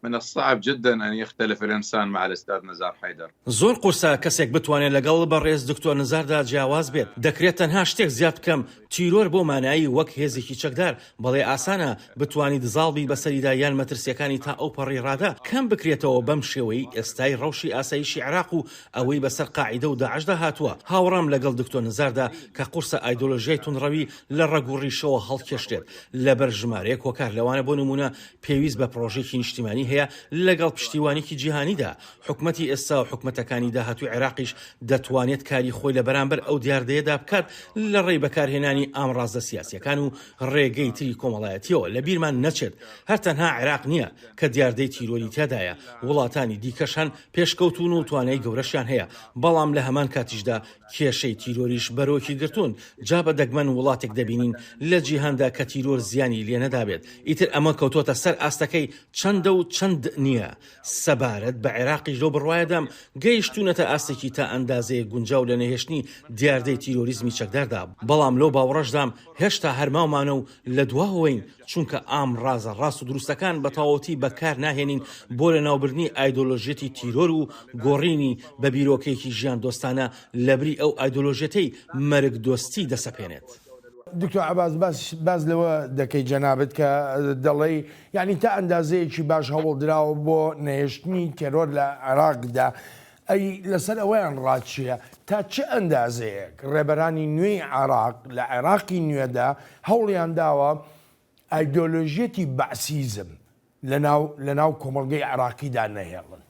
من الصعب جدا أن يختلف الإنسان مع الأستاذ نزار حيدر. زۆر قورسە کەسێک بتوانێت لەگەڵ بەڕێز دکتۆر نزاردا جیاواز بێت. دەکرێت تەنها شتێک زیاد بکەم، تیرۆر بۆ مانایی وەک هێزێکی چەکدار، بەڵێ ئاسانە بتوانیت دزاڵبی بەسەریدا یان مەترسیەکانی تا ئەو پەڕی ڕادا کەم بکرێتەوە بەم شێوەی ئێستای ڕەوشی ئاسایشی عێراق و ئەوەی بەسەر قاعیدە و داعشدا هاتووە. هاوڕام لەگەڵ دکتۆر نزاردا کە قورسە ئایدۆلۆژیای تونڕەوی لە ڕەگوڕیشەوە هەڵکێشتێت لەبەر ژمارەیەک هۆکار لەوانە بۆ نمونە پێویست بە پرۆژێکی نیشتیمانی هەیە لەگەڵ پشتیوانێکی جیهانیدا. حکومەتی ئێستا و حکومەتەکانی داهاتووی عێراقیش دەتوانێت کاری خۆی لە بەرامبەر ئەو دیاردەیەدا بکات لە ڕێی بەکارهێنانی ئامڕازە سیاسیەکان و ڕێگەی تری کۆمەڵایەتیەوە. لە بیرمان نەچێت هەر تەنها عێراق نییە کە دیاردەی تیرۆری تێدایە، وڵاتانی دیکەشان پێشکەوتون و توانای گەورەشیان هەیە، بەڵام لە هەمان کاتیشدا کێشەی تیرۆریش بەرۆکی گرتوون. جا بە دەگمەن وڵاتێک دەبینین لە جیهاندا کە تیرۆر زیانی لێ نەدابێت. ئیتر ئەمە کەوتۆتە سەر ئاستەکەی چەندە و چەند نییە سەبارەت بە عێراقیش لەو بڕوایەدام گەیشتوونەتە ئاستێکی تا ئەندازەیە گونجاو لە نەهێشتنی دیاردەی تیرۆریزمی چەکداردا بەڵام لەو باوەڕەشدام هێشتا هەرماومانە و لە دواهەوەین چونکە ئام ڕازە ڕاست و دروستەکان بە تەواوەتی بەکار ناهێنین بۆ لە ناوبردنی ئایدۆلۆژیەتی تیرۆر و گۆڕینی بە بیرۆکەیەکی ژیان دۆستانە لەبری ئەو ئایدۆلۆژیەتەی مەرگ دۆستی دەسەپێنێت. دکتۆر عەباس باز لەوە دەکەی جەنابەت کە دەڵێ یعنی تا ئەندازەیەکی باش هەوڵدراوە بۆ نەهێشتنی تێرۆر لە عێراقدا ئەی لەسەر ئەوەیان ڕاچیە تا چه ئەندازەیەک ڕێبەرانی نوێی عێراق لە عێراقی نوێدا هەوڵیان داوە ئایدۆلۆژیەتی بەعسیزم لەناو کۆمەڵگەی عێراقیدا نەهێڵن.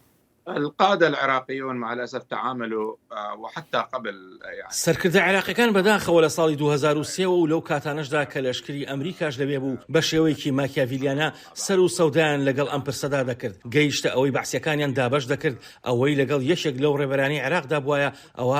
القادة العراقيون مع الأسف تعاملوا وحتى قبل يعني سەرکردە عێراقیەکان بەداخەوە لە ساڵی 2003 و لەو کاتانەشدا کە لەشکری ئەمریکاش لەبێ بوو بە شێوەیەکی ماکیاڤیلیانە سەر و سەودایان لەگەڵ ئەم پرسەدا دەکرد گەیشتە ئەوەی بەعسیەکانیان دابەش دەکرد ئەوەی لەگەڵ یەکێک لەو ڕێبەرانی عێراقدا بووایە ئەوە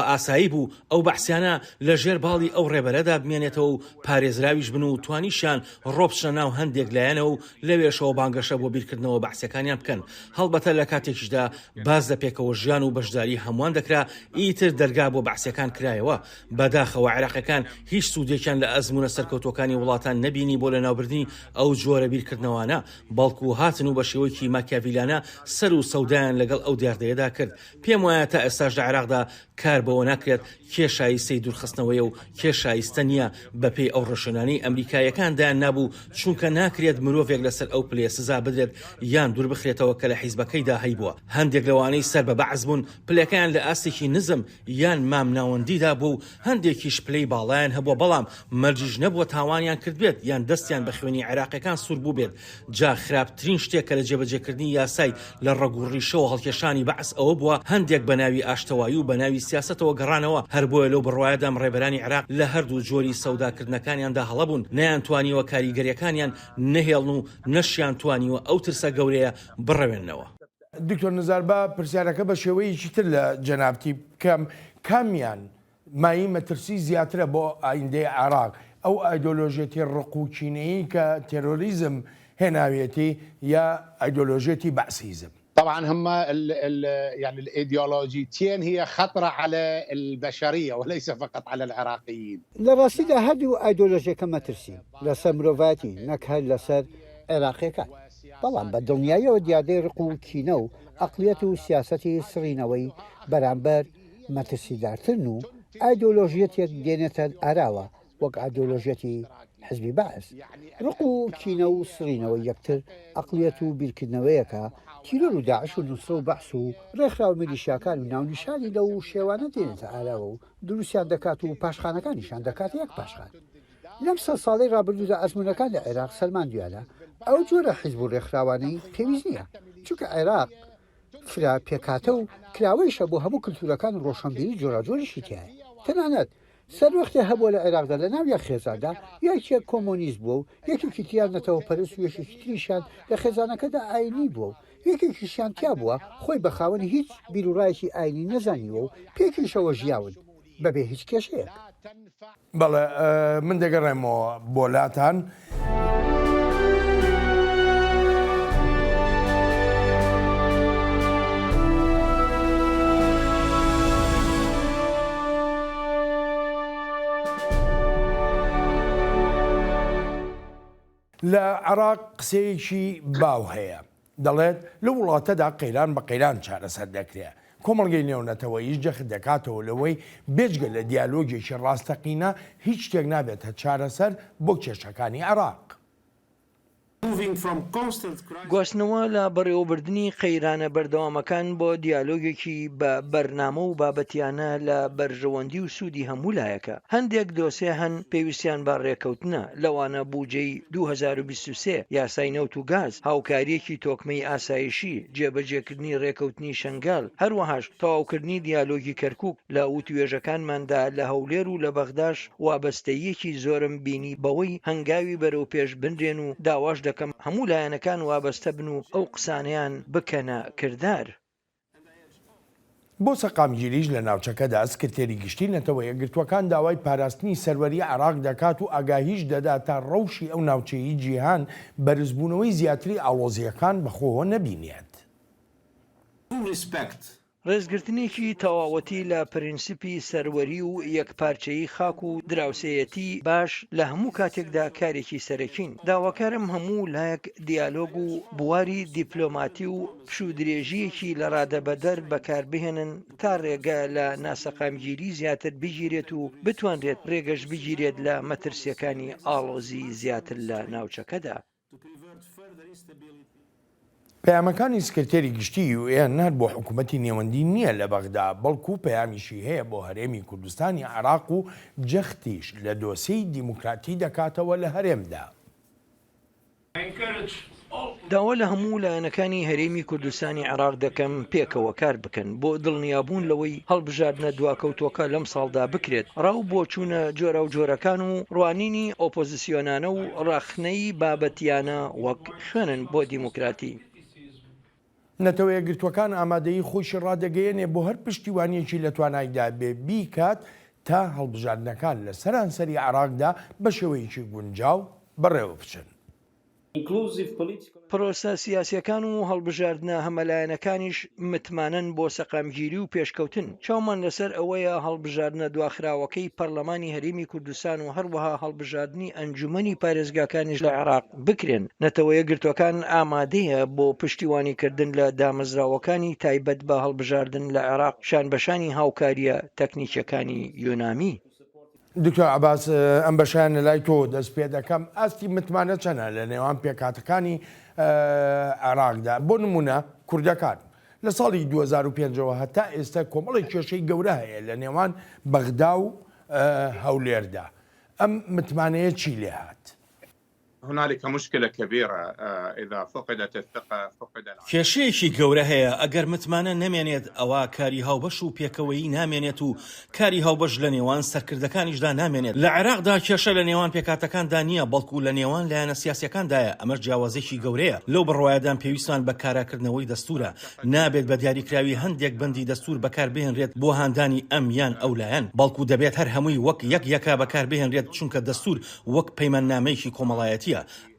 ئاسایی بوو ئەو بەعسیانە لە ژێر باڵی ئەو ڕێبەرەدا بمێنێتەوە و پارێزراویش بن و توانیشیان ڕۆبشە ناو هەندێک لایەنەوە و لەوێشەوە بانگەشە بۆ بیرکردنەوە بەعسیەکانیان بکەن هەڵبەتە لە کاتێکیشدا باز لە پێکەوە ژیان و بەشداری هەمووان دەکرا ئیتر دەرگا بۆ بەعسیەکان کرایەوە بەداخەوە عێراقیەکان هیچ سوودێکیان لە ئەزمونە سەرکەوتوەکانی وڵاتان نەبینی بۆ لە ناوبردنی ئەو جۆرە بیرکردنەوەانە بەڵکو هاتن و بە شێوەیەکی ماکیاڤیلانە سەر و سەودایان لەگەڵ ئەو دیاردەیەدا کرد پێم وایە تا ئێستاش لە عێراقدا کار بەوە ناکرێت کێ شایستەی دوورخستنەوەیە و کێ شایستە نییە بەپێی ئەو ڕەشەنانەی ئەمریکایەکاندایان نابوو چونکە ناکرێت مرۆڤێک لەسەر ئەو پلێ سزا بدرێت یان دوور بخرێتەوە کە لە حیزبەکەیدا هەیبووە هەندێک لەوانەی سەر بە بەعز بوون پلەکان لە ئاستێکی نزم یان مام ناوەندیدا بوو هەندێکیش پلەی باڵایان هەبووە بەڵام مەرجیش نەبووە تاوانیان کرد بێت یان دەستیان بە خوێنی عێراقیەکان سوور بوو بێت جا خراپترین شتێکە لە جێبەجێکردنی یاسای لە ڕەگوڕیشەوە هەڵکێشانی بەعس ئەوە بووە هەندێک بە ناوی ئاشتەوایی و بە ناوی سیاسەتەوە گەڕانەوە هەر بۆیە لەو بڕوایەدام ڕێبەرانی عێراق لە هەردوو جۆری سەوداکردنەکانیاندا هەڵەبوون نەیانتوانیوە کاریگەریەکانیان نەهێڵن و نەشیان توانیوە ئەو ترسە گەورەیە بڕەوێنەوە. دکتۆر نزار بە پرسیارەکە بە شێوەیەکی تر لە جەنابەتی بکەم کامیان مایی مەترسی زیاترە بۆ ئایندەی عێراق ئەو ئایدۆلۆژیەتی ڕقوچینەیی کە تێرۆریزم هێناوێتی یا ئایدۆلۆژیەتی بەعسیزم. طبعا هم يعني الايديولوجيتين هي خطرة على البشرية وليس فقط على العراقيين. لراسي ده هدو ايديولوجيا كما ترسي لسر مروفاتي نكهل لسر عراقي كان طبعا بالدنيا وديادي رقو كينو اقليته سياسته سرينوي برامبر ما ترسي دارتنو ايديولوجيتي دينة اراوة وك ايديولوجيتي حزبي بعث رقو كينو سرينوي يكتر اقليته بالكدنويكا تیرۆر و داعش و نووسڕە و بەعس و ڕێکخراوە میلیشیاکان و ناونیشانی لەو شێوانە دێنێتە ئاراوە و دروستیان دەکات و پاشخانەکانیشان دەکات یەک پاشخان لەم سە ساڵەی ڕابردوودا ئەزمونەکان لە عێراق سەلمان دیانە ئەو جۆرە حیزب و ڕێکخراوانەی پێویست نییە چونکە عێراق فرا پێکاتە و کراوەیشە بۆ هەموو کلتورەکان و ڕۆشنبیری جۆراجۆریشی تایە تەنانەت سەروەختێ هەبووە لە عێراقدا لە ناو یەک خێزاندا یەکێک کۆمۆنیست بووە و یەکێکی تیان نەتەوە پەرست و یەکێکی تریشان لە خێزانەکەدا ئاینی بووە و یەکێکیشیان تیا بووە خۆی بە خاوەنی هیچ بیرروڕایەکی ئاینی نەزانیوە و پێکیشەوە ژیاون بەبێ هیچ کێشەیەک. بەڵێ من دەگەڕێمەوە بۆلاتان. لە عێراق قسەیەکی باو هەیە دەڵێت لە وڵاتەدا قەیران بە قەیران چارەسەر دەکرێت کۆمەڵگەی نێونەتەوەیش جەخت دەکاتەوە لەوەی بێجگە لە دیالۆگێکی ڕاستەقینە هیچ شتێک نابێتە چارەسەر بۆ کێشەکانی عێراق. گواستنەوە لە بەڕێوەبردننی قەیرانە بەردەوامەکان بۆ دیالۆگێکی بە بەرنامە و بابەتیانە لە بەرژەوەندی و سوودی هەموو لایەکە هەندێک دۆسێ هەن پێویستیان بە ڕێکەوتنە لەوانە بوجەی 2023 یاسای نەوت و گاز هاوکاریەکی تۆکمەی ئاسایشی جێبەجێکردنی ڕێکەوتنی شنگال هەروەهاش تەواوکردنی دیالۆگی کەرکووک لە وتوێژەکانماندا لە هەولێر و لە بەغداش وابەستەیەکی زۆرم بینی بەوەی هەنگاوی بەرەو پێش بنرێن و داواش دەکەم هەموو لایەنەکان وابەستە بن و ئەو قسانیان بکەنە کردار. بۆ سەقامگیریش لە ناوچەکەدا سکرتێری گشتی نەتەوە یەکگرتوەکان داوای پاراستنی سەروەری عێراق دەکات و ئاگاهیش دەدا تا ڕەوشی ئەو ناوچەیی جیهان بەرزبوونەوەی زیاتری ئاڵۆزیەکان بەخۆوە نەبینێت. ڕێزگرتنێکی تەواوەتی لە پرینسیپی سەروەری و یەکپارچەیی خاک و دراوسەیەتی باش لە هەموو کاتێکدا کارێکی سەرەکین. داواکارم هەموو لایەک دیالۆگ و بواری دیپلۆماتی و پشودرێژیەکی لە ڕادەبەدەر بەکاربهێنن تا ڕێگە لە ناسەقامگیری زیاتر بگیرێت و بتوانرێت ڕێگەش بگیرێت لە مەترسیەکانی ئاڵۆزی زیاتر لە ناوچەکەدا. پەیامەکانی سکرتێری گشتی UN هەر بۆ حکوومەتی نێوەندی نییە لە بەغدا، بەڵکو پەیامیشی هەیە بۆ هەرێمی کوردستانی عێراق و جەختیش لە دۆسەی دیموکراتی دەکاتەوە لە هەرێمدا. داوا لە هەموو لایەنەکانی هەرێمی کوردستانی عێراق دەکەم پێکەوە کار بکەن بۆ دڵنیابوون لەوەی هەڵبژاردنە دواکەوتوەکە لەم ساڵدا بکرێت، ڕاو بۆ چوونە جۆرە و جۆرەکان و ڕوانینی ئۆپۆزیسیۆنانە و ڕاخنەی بابەتیانە وەک خوێنن بۆ دیموکراتی. نەتەوە یەکگرتوەکان ئامادەیی خۆشی ڕادەگەیەنێ بۆ هەر پشتیوانیەکی لە توانایدا بێ بیکات تا هەڵبژاردنەکان لە سەرانسەری عێراقدا بە شێوەیەکی گونجاو بەڕێوە بچن. پرۆسە سیاسیەکان و هەڵبژاردنە هەمەلایەنەکانیش متمانەن بۆ سەقامگیری و پێشکەوتن. چاومان لەسەر ئەوەیە هەڵبژاردنە دواخراوەکەی پەرلەمانی هەرێمی کوردستان و هەروەها هەڵبژاردننی ئەنجومەنی پارێزگاکانیش لە عێراق بکرێن. نەتەوە یەکگرتوەکان ئامادەیە بۆ پشتیوانیکردن لە دامەزراوەکانی تایبەت بە هەڵبژاردن لە عێراق شانبەشانی هاوکاریە تەکنیکیەکانی یۆنامی. دکتۆر عەباس ئەم بەشیانە لای تۆ دەست پێ دەکەم، ئاستی متمانە چەنە لە نێوان پێکاتەکانی عێراقدا؟ بۆ نمونە کوردەکان لە ساڵی 2005ەوە هەتا ئێستا کۆمەڵی کێشەی گەورە هەیە لە نێوان بەغدا و هەولێردا. ئەم متمانەیە چی لێ هات؟ هنالك مشكلة كبيرة إذا فقدت الثقة فقد کێشەیەکی گەورە هەیە ئەگەر متمانە نەمێنێت ئەوە کاری هاوبەش و پێکەوەیی نامێنێت و کاری هاوبەش لە نێوان سەرکردەکانیشدا نامێنێت. لە عێراقدا کێشە لە نێوان پێکاتەکاندا نییە، بەڵکو لە نێوان لایەنە سیاسیەکاندایە. ئەمەش جیاوازێکی گەورەیە. لەو بڕوایەدان پێویستمان بە کاراکردنەوەی دەستورە، نابێت بە دیاریکراوی هەندێک بەندی دەستور بەکاربهێنرێت بۆ هاندانی ئەم یان ئەو لایەن، بەڵکو دەبێت هەر هەمووی وەک یەکە بەکاربهێنرێت، چونکە دەستور وەک پەیماننامەیەکی کۆمەڵایەتی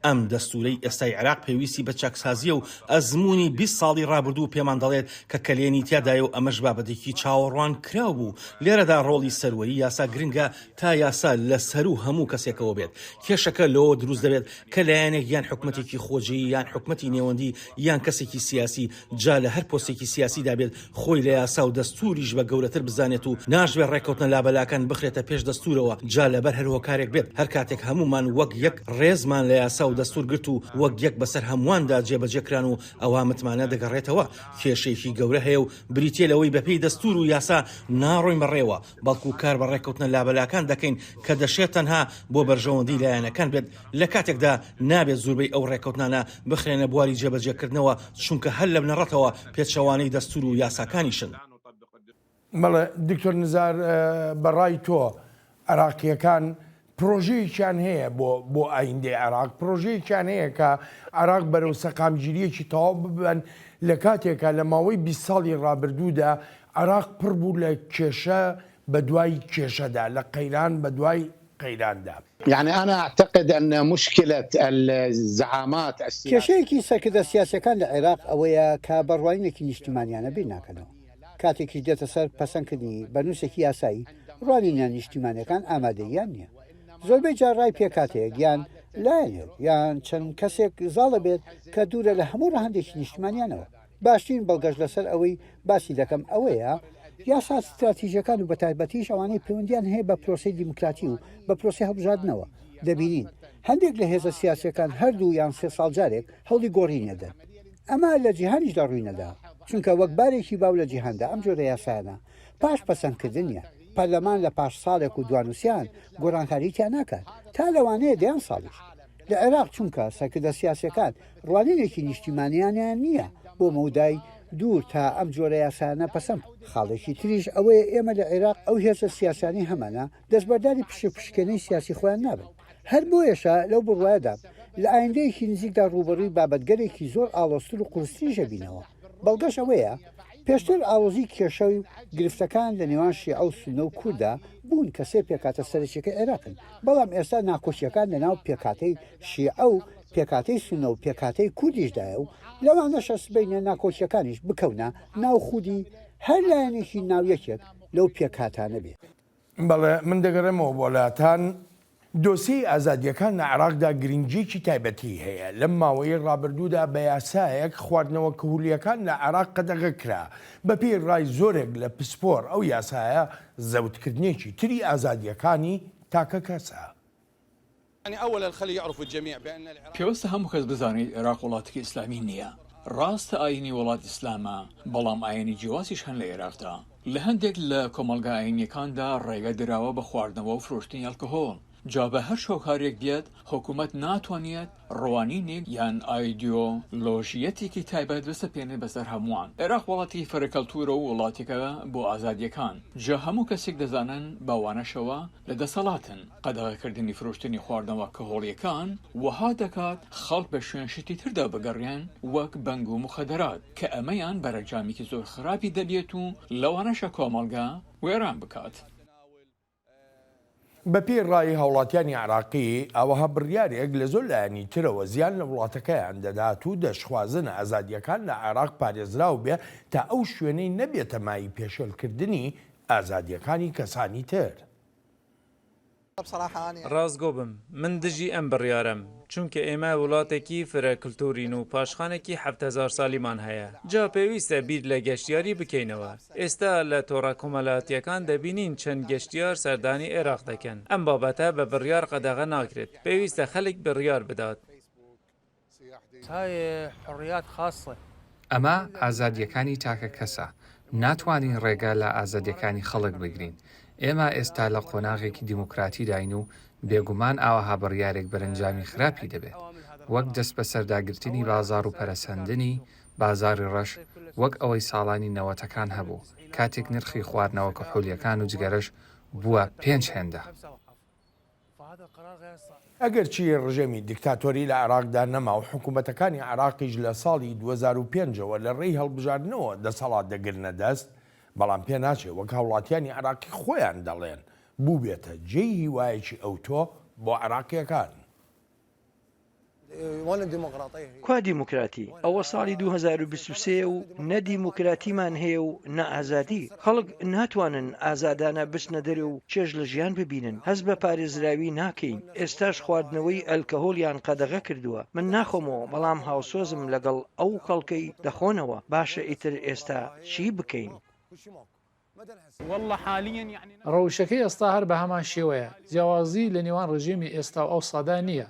ئەم دەستورەی ئێستای عێراق پێویستی بە چاکسازیە و ئەزمموی 20 ساڵی ڕابردوو پێمان دەڵێت کە کەلێنی تیادایە و ئەمەش بابەتێکی چاوەڕوان کراو بوو. لێرەدا ڕۆڵی سەروەری یاسا گرنگە تا یاسا لە سەر و هەموو کەسێکەوە بێت. کێشەکە لەوە دروست دەبێت کە لایەنێک یان حکومەتێکی خۆجەیی یان حکومەتی نێوەندی یان کەسێکی سیاسی جا لە هەر پۆستێکی سیاسیدا بێت خۆی لە یاسا و دەستوریش بە گەورەتر بزانێت و ناژوێت ڕێکەوتنە لابەلاکان بخرێتە پێش دەستورەوە، جا لەبەر هەر هۆکارێک بێت. هەر کاتێک هەمومان وەک یەک ڕێزمان لە یاسا و دەستور گرت و وەک یەک بەسەر هەموواندا جێبەجێکران و ئەوە متمانە دەگەڕێتەوە. کێشەیەکی گەورە هەیە و بریتیە لەوەی بەپێی دەستور و یاسا ناڕۆین بەڕێوە، بەڵکو کار بە ڕێکەوتنە لابەلاکان دەکەین کە دەشێت تەنها بۆ بەرژەوەندی لایەنەکان بێت. لە کاتێکدا نابێت زۆربەی ئەو ڕێکەوتنانە بخرێنە بواری جێبەجێکردنەوە، چونکە هەر لە بنەڕەتەوە پێچەوانەی دەستور و یاساکانیشن. مەڵێ دکتۆر نزار، بەڕای تۆ عێراقیەکان پرۆژەیەکیان هەیە بۆ ئایندەی عێراق، پرۆژەیەکیان هەیە کە عێراق بەرەو سەقامگیریەکی تەواو ببن لە کاتێکە لە ماوەی 20 ساڵی ڕابردوودا عێراق پڕ بوو لە کێشە بە دوای کێشەدا، لە قەیران بە دوای قەیراندا. يعني أنا أعتقد أن مشكلة الزعامات کێشەیەکی سەرکردە سیاسەکان لە عێراق ئەوەیە کە بەڕوانینێکی نیشتیمانیانە بیر ناکەنەوە. کاتێکی دێتە سەر پەسەندکردنی بەنووسێکی یاسایی ڕوانینیان نیشتیمانیەکان ئامادەیان نییە. زۆربەی جار ڕای پێکاتەیەک یان لایەنێک یان چەند کەسێک زاڵە بێت کە دوورە لە هەموو ڕەهەندێکی نیشتیمانیانەوە. باشترین بەڵگەشت لەسەر ئەوەی باسی دەکەم ئەوەیە یاسا استراتیژیەکان و بەتایبەتیش ئەوانەی پەیوەندیان هەیە بە پرۆسی دیموکراتی و بە پرۆسی هەڵبژاردنەوە. دەبینین هەندێک لە هێزە سیاسیەکان هەردوو یان 3 ساڵ جارێک هەوڵی گۆڕینەدەن. ئەمە لە جیهانیشدا ڕووینەدا، چونکە وەک بارێکی باو لە جیهاندا ئەم جۆرە یاسایانە پاش پەسەندکردنیە. پەرلەمان لە پاش ساڵێک و دوانوسیان گۆڕانکاریتیان ناکات تا لەوانەیە دەیان ساڵیش. لە عێراق چونکە سەرکردە سیاسیەکان ڕوانینێکی نیشتیمانیانیان نییە بۆ مەودای دوور تا ئەم جۆرە یاسایانە پەسەند. خاڵێکی تریش ئەوەیە ئێمە لە عێراق ئەو هێزە سیاسانی هەمانە دەستبەرداری پشکنەی سیاسی خۆیان نابن. هەر بۆیەشە لەو بڕوایەدا لە ئایندەیەکی نزیکدا ڕوبەڕووی بابەتگەرێکی زۆر ئاڵۆستر و قورستریشە بینەوە. بەڵگەش ئەوەیە پێشتر ئاوەزی کێشە و گرفتەکان لە نێوان شیعە و سونە و کووردا بوون کە سێ پێکاتە سەرچێکی عێراقن، بەڵام ئێستا ناکۆچیەکان لەناو پێکاتەی شیعە و پێکاتەی سونە و پێکاتەی کوردیشدایە و لەوانەشە سبەینە ناکۆچیەکانیش بکەونە ناو خودی هەر لایەنێکی ناویەکێک لەو پێکاتانە بێت. بەڵێ من دەگەڕێمەوە بۆلاتان دۆسی ئازادیەکان لە عێراقدا گرنگیکی تایبەتی هەیە. لەم ماوەی ڕابردوودا بە یاسایەک خواردنەوە کەهولیەکان لە عێراق قەدەغە کرا بە پێی ڕای زۆرێک لە پسپۆر ئەو یاسایە زەوتکردنێکی تری ئازادیەکانی تاکە کەسە. پێوەستە هەموو کەس بزانێت عێراق وڵاتێکی ئیسلامی نییە. ڕاستە ئاینی وڵات ئیسلامە، بەڵام ئاینی جیازیش هەن لە عێراقدا. لە هەندێک لە کۆمەلگا ئاینیەکاندا ڕێگە دراوە بە خواردنەوە و فرۆشتنی ئەلکۆهۆڵ. جا بە هەر شۆکارێک بێت حکوومەت ناتوانێت ڕوانینێک یان ئایدیۆلۆژیەتێکی تایبەت بسەپێنێت بەسەر هەمووان. عێراق وڵاتی فەرەکەلتورە و وڵاتێکە بۆ ئازادیەکان. جا هەموو کەسێک دەزانن باوانەشەوە لە دەسەڵاتن. قەدەغەکردنی فرۆشتنی خواردنەوە کەهۆڵیەکان وەها دەکات خەڵک بە شوێن شتی تردا بگەڕێن وەک بەنگ و مخەدەرات کە ئەمەیان بەرەنجامێکی زۆر خراپی دەبێت و لەوانەشە کۆمەڵگا وێران بکات. بە پێی ڕای هاوڵاتیانی عێراقی ئەوەها بڕیارێک لە زۆر لایەنی ترەوە زیان لە وڵاتەکەیان دەدات و دەشخوازن ئازادیەکان لە عێراق پارێزراو بێ تا ئەو شوێنەی نەبێتە مای پێشێلکردنی ئازادیەکانی کەسانی تر. ڕاستگۆ بم من دژی ئەم بڕیارم چونکە ئێمە وڵاتێکی فرەکلتورین و پاشخانێکی 7,000 سالیمان هەیە. جا پێویستە بیر لە گەشتیاری بکەینەوە. ئێستا لە تۆڕە کۆمەڵاتیەکان دەبینین چەند گەشتیار سەردانی عێراق دەکەن. ئەم بابەتە بە بڕیار قەدەغە ناکرێت. پێویستە خەڵک بڕیار بدات. ئەمە ئازادیەکانی تاکە کەسە. ناتوانین ڕێگا لە ئازادیەکانی خەڵک بگرین. ئێمە ئێستا لە قۆناغێکی دیموکراتی داین و بێگومان ئاوەها بڕیارێک بەرەنجامی خراپی دەبێت، وەک دەست بە سەرداگرتنی بازار و پەرەسەندنی بازاری ڕەش، وەک ئەوەی ساڵانی نەوەتەکان هەبوو کاتێک نرخی خواردنەوە کەحولیەکان و جگەرەش بووە 5 هێندە. ئەگەر چی ڕژێمی دیکتاتۆری لە عێراقدا نەما و حکوومەتەکانی عێراقیش لە ساڵی 2005ەوە لە ڕێی هەڵبژاردنەوە دەسەڵات دەگرنە دەست، بەڵام پێ ناچێت وەک هاوڵاتیانی عێراقی خۆیان دەڵێن بوو بێتە جێی هیوایەکی ئەوتۆ بۆ عێراقیەکان. کوا دیموکراتی ئەوە ساڵی 2023 و نەدیموکراتیمان هەیە و نەئازادی. خەڵک ناتوانن ئازادانە بچنە دەرێ و چێژ لە ژیان ببینن. هەز بە پارێزراوی ناکەین. ئێستاش خواردنەوەی ئەلکەهۆلیان قەدەغە کردووە. من ناخۆمەوە، بەڵام هاوسۆزم لەگەڵ ئەو خەڵکەی دەخۆنەوە. باشە ئیتر ئێستا چی بکەین؟ ڕەوشەکەی ئێستا هەر بە هەمان شێوەیە. جیاوازی لە نێوان ڕژیمی ئێستا و ئەو سادا نییە.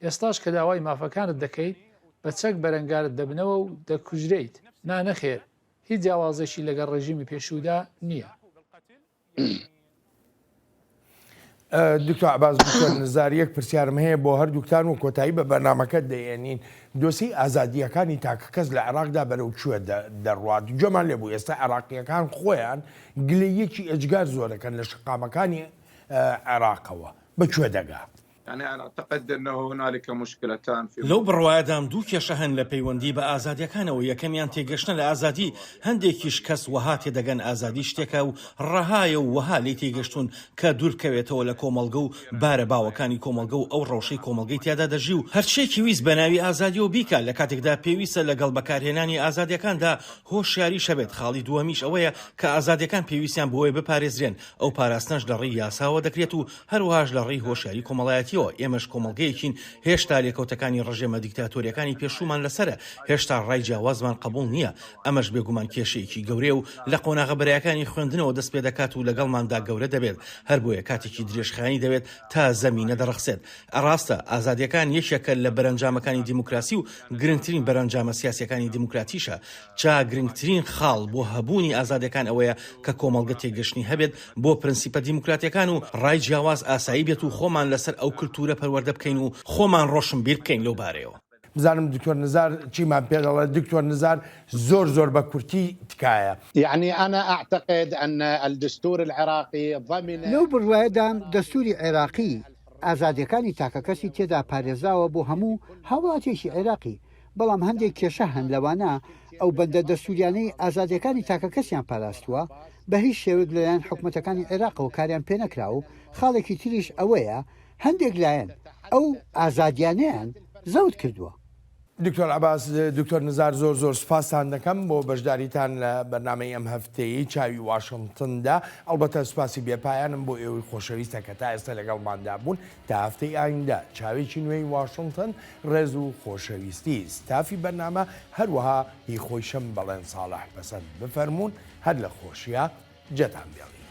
ئێستاش کە داوای مافەکانت دەکەیت بە چەک بەرەنگارت دەبنەوە و دەکوژرێیت. نانەخێر هیچ جیاوازێکی لەگەڵ ڕژیمی پێشوودا نییە. دکتۆر عەباس دکتۆر نزار، یەک پرسیارم هەیە بۆ هەردووکتان و کۆتایی بە بەرنامەکەت دەیێنین. دۆسی ئازادیەکانی تاکە کەس لە عێراقدا بەرەو کوێ دەڕوات؟ گوێمان لێبوو ئێستا عێراقیەکان خۆیان گلەیەکی ئەجگار زۆرەکەن لە شقامەکانی عێراقەوە بەکوێ دەگا؟ يعني أنا أعتقد أنه هنالك مشكلتان في لەو بڕوایەدام دوو کێشە هەن لە پەیوەندی بە ئازادیەکانەوە. یەکەمیان تێگەشتن لە ئازادی. هەندێکیش کەس وەها تێدەگەن ئازادی شتێکە و ڕەهایە و وەها لی تێگەشتون کە دوورکەوێتەوە لە کۆمەڵگە و بارە باوەکانی کۆمەڵگە و ئەو ڕەوشەی کۆمەڵگەی تیادا دەژی و هەرچێکی ویست بە ناوی ئازادی و بیکە لە کاتێکدا پێویستە لەگەڵ بەکارهێنانی ئازادیەکاندا هۆشیاری شەبێت. خاڵی دووەمیش ئەوەیە کە ئازادیەکان پێویستیان بۆی بپارێزرێن. ئەو پاراستنش لە ڕێی یاساوە دەکرێت و هەروەهاش لە ڕێی هۆشیاری کۆمەڵایەتیەوە. ئێمەش کۆمەڵگەیەکین هێشتا لێکەوتەکانی ڕژێمە دیکتاتۆریەکانی پێشومان لەسرە. هێشتا ڕای جیاوازمان قبول نییە. ئەمەش بێگومان کێشەیەکی گەورێ و لە قۆناغە بەرایەکانی خوێندنەوە دەست پێ دەکات و لەگەڵماندا گەورە دەبێت. هەر بۆیە کاتێکی درێژخایانی دەوێت تا زەمینە دەڕەخسێت. ڕاستە ئازادیەکان یەکێکە لە بەرەنجامەکانی دیموکراسی و گرنگترین بەرەنجامە سیاسیەکانی دیموکراتیشە. چا گرنگترین خاڵ بۆ هەبوونی ئازادیەکان ئەوەیە کە کۆمەڵگە تێگەشتنی هەبێت بۆ پرینسیپە دیموکراتیەکان و ڕای جیاواز ئاسایی بێت و خۆمان لەسەر ئەو کلتورە پەروەردە بکەین و خۆمان ڕۆشن بیر بکەین لەو بارەیەوە. بزانم دکتۆر نزار چیمان پێ دەڵێت. دکتۆر نزار زۆر بە کورتی تکایە. يعني أنا أعتقد أن الدستور العراقي ضمن لەو بڕوایەدام دەستوری عێراقی ئازادیەکانی تاکە کەسی تێدا پارێزراوە بۆ هەموو هاوڵاتێکی عێراقی، بەڵام هەندێک کێشە هەن لەوانە ئەو بەندە دەستوریانەی ئازادیەکانی تاکە کەسیان پاراستووە بە هیچ شێوەیەک لەلایەن حکوومەتەکانی عێراقەوە کاریان پێ نەکرا و خاڵێکی تریش ئەوەیە هەندێک لایەن ئەو ئازادیانیان زەوت کردووە. دکتۆر عباس، دکتۆر نزار زۆر سوپاسان دەکەم بۆ بەشداریتان لە بەرنامەی ئەم هەفتەیە چاوی واشنگتندا. ئەلبەتە سوپاسی بێپایانم بۆ ئێوەی خۆشەویستە کە تا ئێستا لەگەڵماندا بوون. تا هەفتەی ئایندا چاوێکی نوێی واشنگتن ڕێز و خۆشەویستی ستافی بەرنامە هەروەها هی خۆی شەم بەڵێن ساڵح بەسەر بفەرمونون هەر لە خۆشیە جەتان بێڵی.